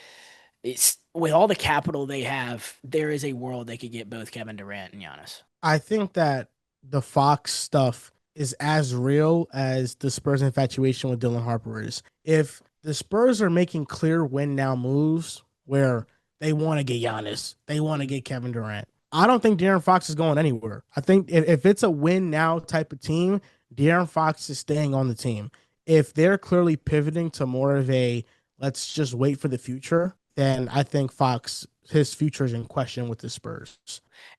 it's with all the capital they have, there is a world they could get both Kevin Durant and Giannis. I think that the Fox stuff is as real as the Spurs infatuation with Dylan Harper is. If the Spurs are making clear win now moves where they want to get Giannis, they want to get Kevin Durant, I don't think De'Aaron Fox is going anywhere. I think if it's a win now type of team, De'Aaron Fox is staying on the team. If they're clearly pivoting to more of a let's just wait for the future, then I think Fox, his future is in question with the Spurs.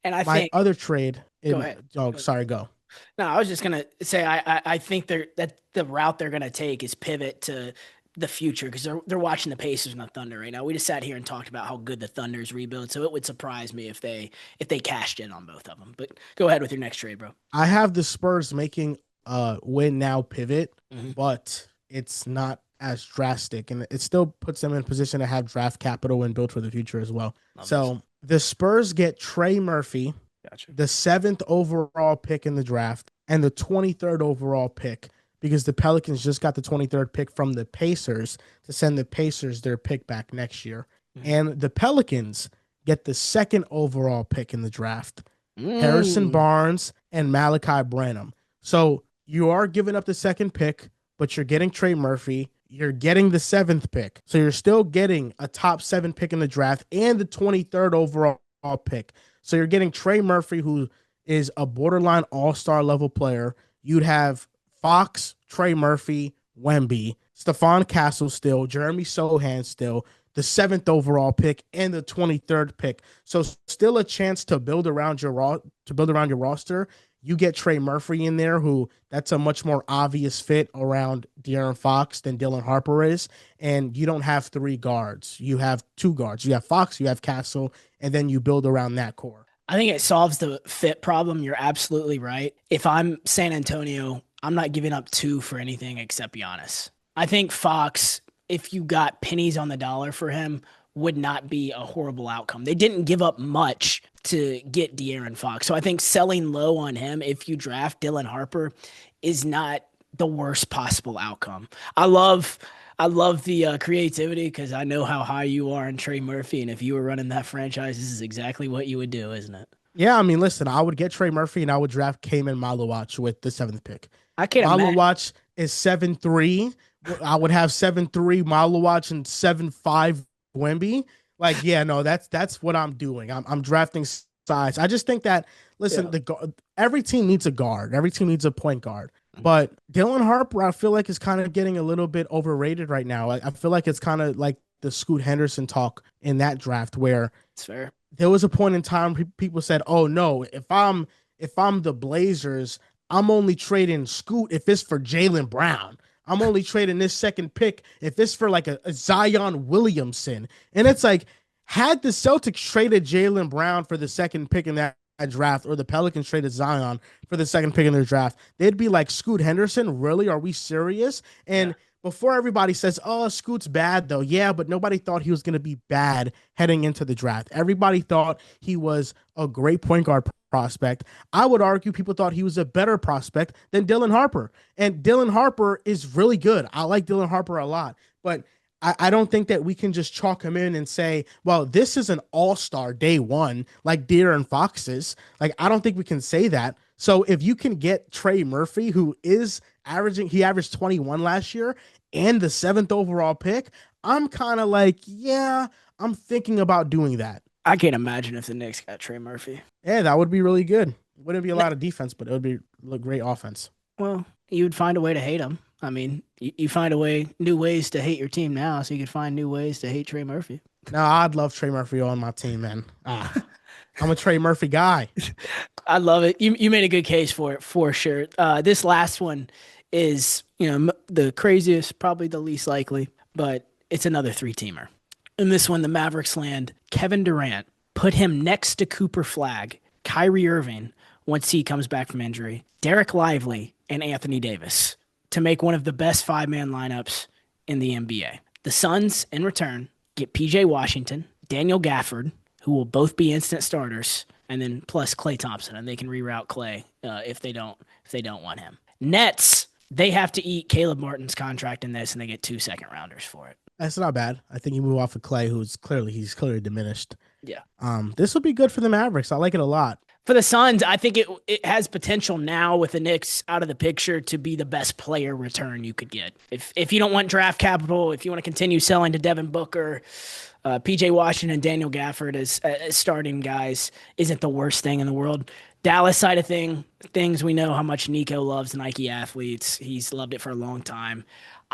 And I My think other trade. Go ahead. Sorry, go. No, I was just gonna say I think that the route they're gonna take is pivot to the future because they're watching the Pacers and the Thunder right now. We just sat here and talked about how good the Thunder's rebuild, so it would surprise me if they cashed in on both of them. But go ahead with your next trade, bro. I have the Spurs making a win now pivot, Mhm. but it's not as drastic, and it still puts them in position to have draft capital and build for the future as well. Love So the Spurs get Trey Murphy, Gotcha. the 7th overall pick in the draft, and the 23rd overall pick because the Pelicans just got the 23rd pick from the Pacers to send the Pacers their pick back next year. And the Pelicans get the 2nd overall pick in the draft, Harrison Barnes and Malachi Branham. So you are giving up the 2nd pick, but you're getting Trey Murphy. You're getting the 7th pick. So you're still getting a top 7 pick in the draft and the 23rd overall pick. So you're getting Trey Murphy, who is a borderline all-star level player. You'd have Fox, Trey Murphy, Wemby, Stephon Castle still, Jeremy Sohan still, the 7th overall pick, and the 23rd pick. So still a chance to build around your roster. You get Trey Murphy in there, who that's a much more obvious fit around De'Aaron Fox than Dylan Harper is. And you don't have 3 guards. You have 2 guards. You have Fox, you have Castle, and then you build around that core. I think it solves the fit problem. You're absolutely right. If I'm San Antonio, I'm not giving up two for anything except Giannis. I think Fox, if you got pennies on the dollar for him, would not be a horrible outcome. They didn't give up much to get De'Aaron Fox. So I think selling low on him if you draft Dylan Harper is not the worst possible outcome. I love I love the creativity because I know how high you are in Trey Murphy, and if you were running that franchise, this is exactly what you would do, isn't it? Yeah, I mean, listen, I would get Trey Murphy and I would draft Cayman Malawach with the seventh pick. I can't imagine. Malawach is 7'3". I would have 7'3" Malawach and 7'5" Wemby. Like, yeah, no, that's what I'm doing. I'm drafting size. I just think that listen, every team needs a guard. Every team needs a point guard. But Dylan Harper, I feel like is kind of getting a little bit overrated right now. I feel like it's kind of like the Scoot Henderson talk in that draft where It's fair. there was a point in time people said, "Oh no, if I'm the Blazers, I'm only trading Scoot if it's for Jaylen Brown. I'm only trading this second pick if it's for like a Zion Williamson." And it's like, had the Celtics traded Jaylen Brown for the second pick in that draft, or the Pelicans traded Zion for the second pick in their draft, they'd be like, Scoot Henderson, really? Are we serious? And before everybody says, oh, Scoot's bad, though. Yeah, but nobody thought he was going to be bad heading into the draft. Everybody thought he was a great point guard prospect. I would argue people thought he was a better prospect than Dylan Harper. And Dylan Harper is really good. I like Dylan Harper a lot. But I don't think that we can just chalk him in and say, well, this is an all-star day one, like De'Aaron Fox is. Like, I don't think we can say that. So if you can get Trey Murphy, who is he averaged 21 last year and the 7th overall pick, I'm kind of like, yeah, I'm thinking about doing that. I can't imagine if the Knicks got Trey Murphy. Yeah, that would be really good. It wouldn't be a lot of defense, but it would be a great offense. Well, you would find a way to hate him. I mean, you find new ways to hate your team now, so you could find new ways to hate Trey Murphy. No, I'd love Trey Murphy on my team, man. I'm a Trey Murphy guy. I love it. You made a good case for it, for sure. This last one is, the craziest, probably the least likely, but it's another three-teamer. In this one, the Mavericks land Kevin Durant, put him next to Cooper Flagg, Kyrie Irving, once he comes back from injury, Derek Lively, and Anthony Davis to make one of the best five-man lineups in the NBA. The Suns, in return, get PJ Washington, Daniel Gafford, who will both be instant starters, and then plus Klay Thompson, and they can reroute Klay if they don't want him. Nets, they have to eat Caleb Martin's contract in this, and they get 2 second-rounders for it. That's not bad. I think you move off of Klay, he's clearly diminished. Yeah. This will be good for the Mavericks. I like it a lot. For the Suns, I think it has potential now with the Knicks out of the picture to be the best player return you could get. If you don't want draft capital, if you want to continue selling to Devin Booker, PJ Washington, Daniel Gafford as starting guys isn't the worst thing in the world. Dallas side of things, we know how much Nico loves Nike athletes. He's loved it for a long time.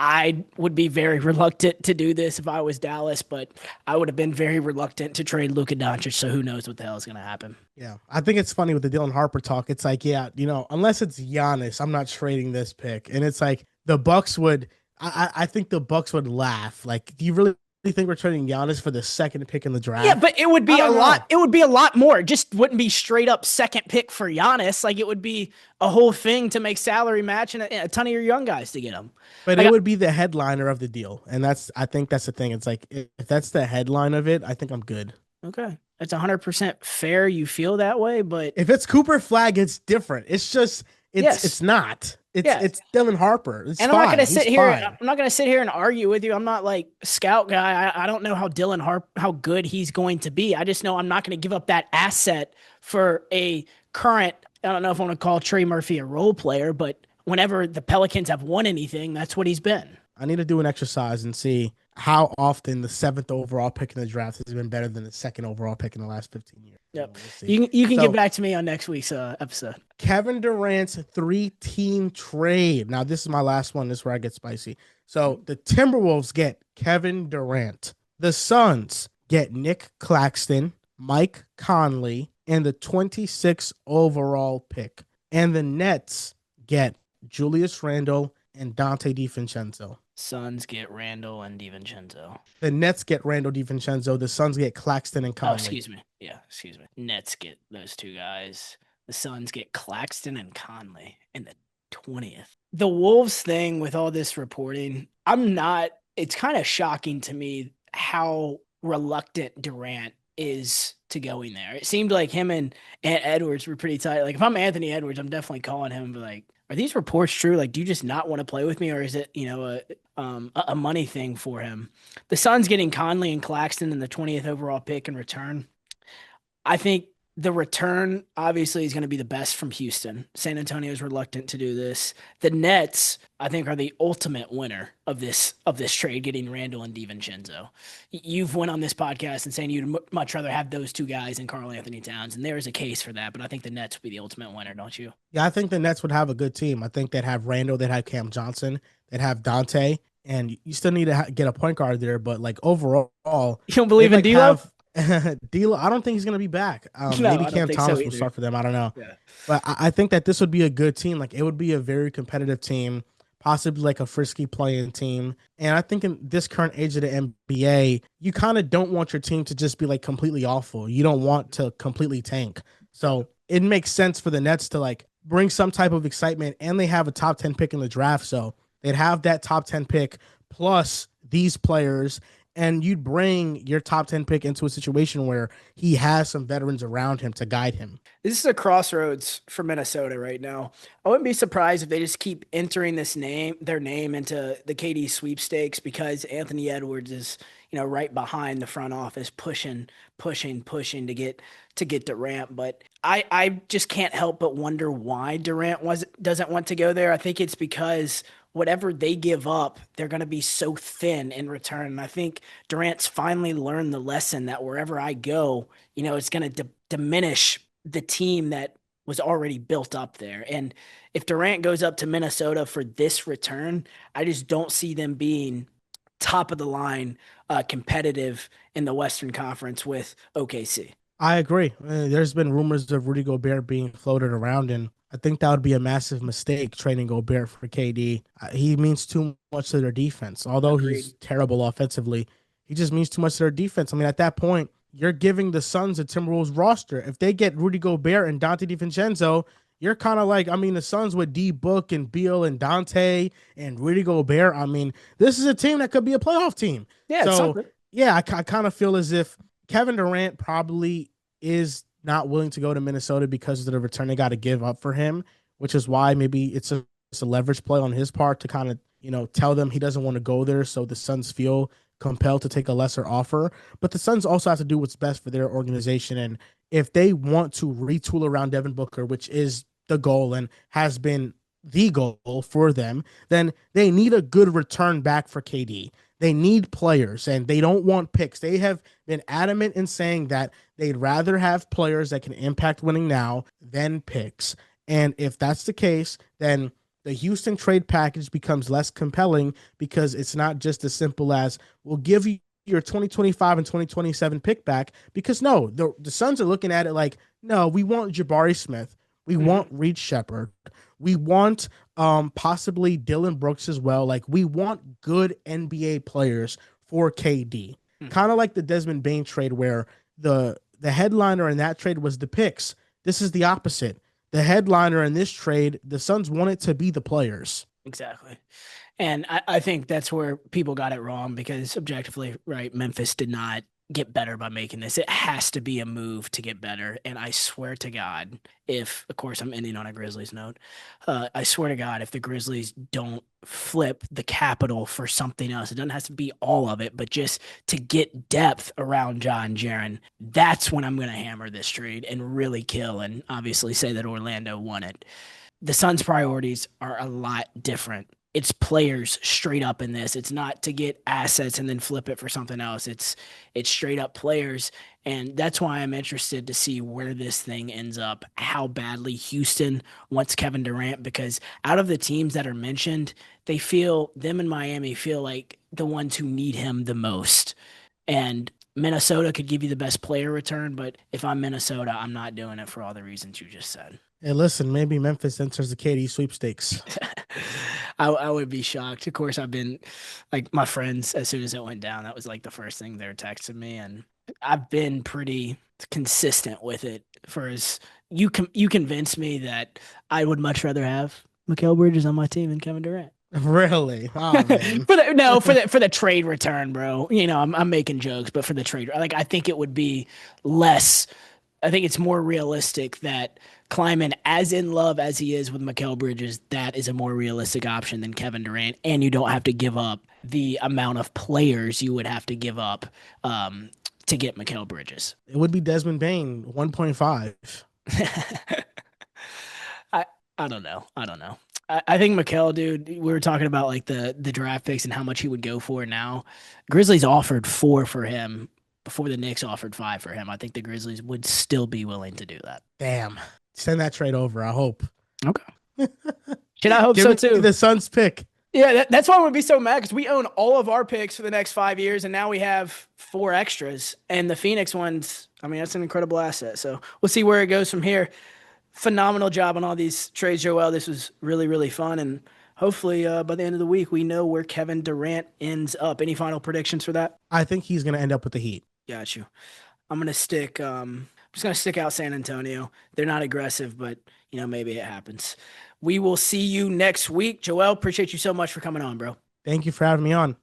I would be very reluctant to do this if I was Dallas, but I would have been very reluctant to trade Luka Doncic, so who knows what the hell is going to happen. Yeah, I think it's funny with the Dylan Harper talk. It's like, yeah, unless it's Giannis, I'm not trading this pick. And it's like the Bucks would – I think the Bucks would laugh. Like, do you really think we're trading Giannis for the second pick in the draft? Yeah, but it would be a lot. It would be a lot more. It just wouldn't be straight up second pick for Giannis. Like, it would be a whole thing to make salary match and a ton of your young guys to get him. But it would be the headliner of the deal. And I think that's the thing. It's like, if that's the headline of it, I think I'm good. Okay. It's 100% fair. You feel that way, but if it's Cooper Flagg, it's different. It's just, it's not. It's Dylan Harper. It's and fine. I'm not going to sit here. Fine. I'm not going to sit here and argue with you. I'm not like scout guy. I don't know how good he's going to be. I just know I'm not going to give up that asset for a current. I don't know if I want to call Trey Murphy a role player, but whenever the Pelicans have won anything, that's what he's been. I need to do an exercise and see how often the 7th overall pick in the draft has been better than the 2nd overall pick in the last 15 years. Yep. You can get back to me on next week's episode. Kevin Durant's 3-team trade. Now, this is my last one. This is where I get spicy. So the Timberwolves get Kevin Durant. The Suns get Nick Claxton, Mike Conley, and the 26th overall pick. And the Nets get Julius Randle and Dante DiVincenzo. Suns get Randall and DiVincenzo. The Nets get Randall DiVincenzo. The Suns get Claxton and Oh, Conley. excuse me. Yeah, excuse me. Nets get those two guys. The Suns get Claxton and Conley in the 20th. The Wolves thing with all this reporting, it's kind of shocking to me how reluctant Durant is to going there. It seemed like him and Edwards were pretty tight. Like if I'm Anthony Edwards, I'm definitely calling him, but like, are these reports true? Like, do you just not want to play with me, or is it, a money thing for him? The Suns getting Conley and Claxton in the 20th overall pick in return. I think the return obviously is going to be the best from Houston. San Antonio is reluctant to do this. The Nets, I think, are the ultimate winner of this trade, getting Randall and DiVincenzo. You've went on this podcast and saying you'd much rather have those two guys than Karl Anthony Towns, and there is a case for that. But I think the Nets would be the ultimate winner, don't you? Yeah, I think the Nets would have a good team. I think they'd have Randall, they'd have Cam Johnson, they'd have Dante, and you still need to get a point guard there. But like overall, you don't believe in D'Lo? D'Lo, I don't think he's gonna be back. No, maybe Cam Thomas will start for them. I don't know. Yeah. But I think that this would be a good team. Like it would be a very competitive team, possibly like a frisky playing team. And I think in this current age of the NBA, you kind of don't want your team to just be like completely awful. You don't want to completely tank. So it makes sense for the Nets to like bring some type of excitement, and they have a top 10 pick in the draft. So they'd have that top 10 pick plus these players, and you'd bring your top 10 pick into a situation where he has some veterans around him to guide him. This is a crossroads for Minnesota right now. I wouldn't be surprised if they just keep entering their name into the KD sweepstakes, because Anthony Edwards is, right behind the front office, pushing to get Durant. But I just can't help but wonder why Durant doesn't want to go there. I think it's because whatever they give up, they're going to be so thin in return. And I think Durant's finally learned the lesson that wherever I go, it's going to diminish the team that was already built up there. And if Durant goes up to Minnesota for this return, I just don't see them being top of the line, competitive in the Western Conference with OKC. I agree. There's been rumors of Rudy Gobert being floated around, and I think that would be a massive mistake trading Gobert for KD. He means too much to their defense. Although Agreed. He's terrible offensively, he just means too much to their defense. I mean, at that point, you're giving the Suns a Timberwolves roster. If they get Rudy Gobert and Dante DiVincenzo, you're kind of like, the Suns with D Book and Beal and Dante and Rudy Gobert. This is a team that could be a playoff team. Yeah. So, yeah, I kind of feel as if Kevin Durant probably is not willing to go to Minnesota because of the return they got to give up for him, which is why maybe it's a leverage play on his part to kind of, tell them he doesn't want to go there, so the Suns feel compelled to take a lesser offer. But the Suns also have to do what's best for their organization. And if they want to retool around Devin Booker, which is the goal and has been the goal for them, then they need a good return back for KD. They need players, and they don't want picks. They have been adamant in saying that they'd rather have players that can impact winning now than picks. And if that's the case, then the Houston trade package becomes less compelling, because it's not just as simple as, we'll give you your 2025 and 2027 pick back. Because no, the Suns are looking at it like, no, we want Jabari Smith. We want Reed Shepherd. We want possibly Dylan Brooks as well. Like, we want good NBA players for KD. Kind of like the Desmond Bane trade, where the headliner in that trade was the picks. This is the opposite. The headliner in this trade, the Suns wanted to be the players. Exactly. And I think that's where people got it wrong, because objectively, right, Memphis did not get better by making this. It has to be a move to get better. And I swear to God, if, of course, I'm ending on a Grizzlies note, I swear to God, if the Grizzlies don't flip the capital for something else, it doesn't have to be all of it, but just to get depth around John Jaren, that's when I'm going to hammer this trade and really kill, and obviously say that Orlando won it. The Suns' priorities are a lot different. It's players straight up in this. It's not to get assets and then flip it for something else. It's straight up players. And that's why I'm interested to see where this thing ends up, how badly Houston wants Kevin Durant, because out of the teams that are mentioned, them in Miami feel like the ones who need him the most. And Minnesota could give you the best player return, but if I'm Minnesota, I'm not doing it for all the reasons you just said. Hey, listen, maybe Memphis enters the KD sweepstakes. I would be shocked. Of course, I've been like my friends, as soon as it went down, that was like the first thing they're texting me. And I've been pretty consistent with it for as you convinced me that I would much rather have Mikal Bridges on my team than Kevin Durant. Really? Oh man. For the trade return, bro. I'm making jokes, but for the trade, like I think it would be less. I think it's more realistic that Kleiman, as in love as he is with Mikal Bridges, that is a more realistic option than Kevin Durant, and you don't have to give up the amount of players you would have to give up to get Mikal Bridges. It would be Desmond Bane, 1.5. I don't know. I think Mikal, dude, we were talking about like the draft picks and how much he would go for now. Grizzlies offered 4 for him before the Knicks offered 5 for him. I think the Grizzlies would still be willing to do that. Damn. Send that trade over, I hope. Okay. Should I hope so too? The Suns pick. Yeah, that's why I'm going to be so mad, because we own all of our picks for the next 5 years, and now we have 4 extras. And the Phoenix ones, I mean, that's an incredible asset. So we'll see where it goes from here. Phenomenal job on all these trades, Joel. This was really, really fun. And hopefully by the end of the week, we know where Kevin Durant ends up. Any final predictions for that? I think he's going to end up with the Heat. Got you. I'm just going to stick out San Antonio. They're not aggressive, but, maybe it happens. We will see you next week. Joel, appreciate you so much for coming on, bro. Thank you for having me on.